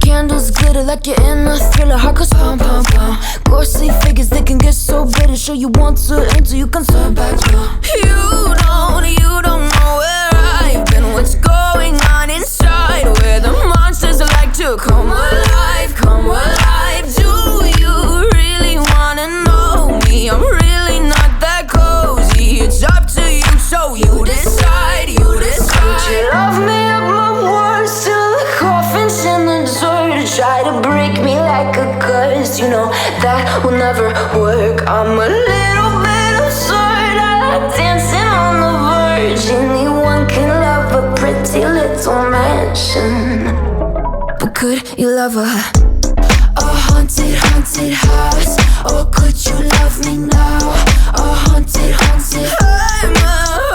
candles glitter like you're in a thriller. Heart goes pum pum pum. Ghostly figures, they can get so bitter. Sure you want to enter, you can turn back now. You don't know where I've been. What's going on inside? Where the monsters like to come alive, come alive. Do you really wanna know me? I'm really not that cozy. It's up to you, so you decide, you decide. Would you love me at my worst till the coffin's in the dirt? Try to break me like a curse, you know that will never work. I'm a little bit absurd, I like dancing on the verge. Anyone can love a pretty little mansion, but could you love a haunted, haunted house? Or could you love me now? A haunted, haunted. I'm a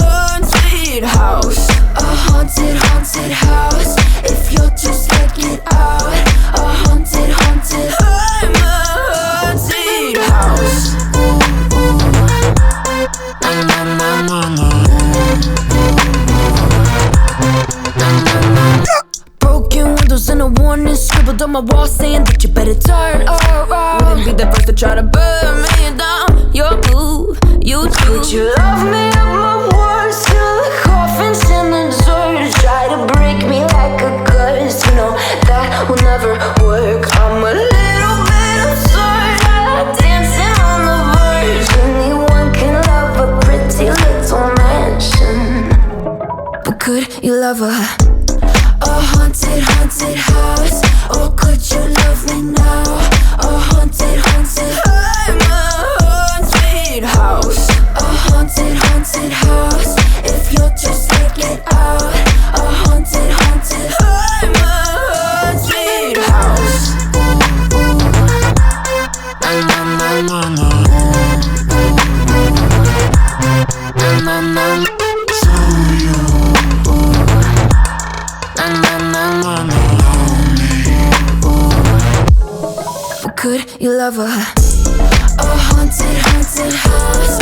haunted house. A haunted, haunted house. If you're too scared, get out. A haunted, haunted. I'm a haunted house. Na na na na na. Broken windows and a warning scribbled on my wall saying that you better turn around. Wouldn't be the first to try to burn me down. Your move, you do. Would you love me at my worst till the coffin's in the dirt? Try to break me like a curse, you know that will never work. I'm a little bit absurd, I like dancing on the verge. Anyone can love a pretty little mansion, but could you love a haunted, haunted house? Or could you love me now? A haunted, haunted. I'm a haunted house. A haunted, haunted house. If you're too scared, get out. A haunted, haunted. I'm a haunted house. Na na na na na. Na na na. Could you love a haunted, haunted house?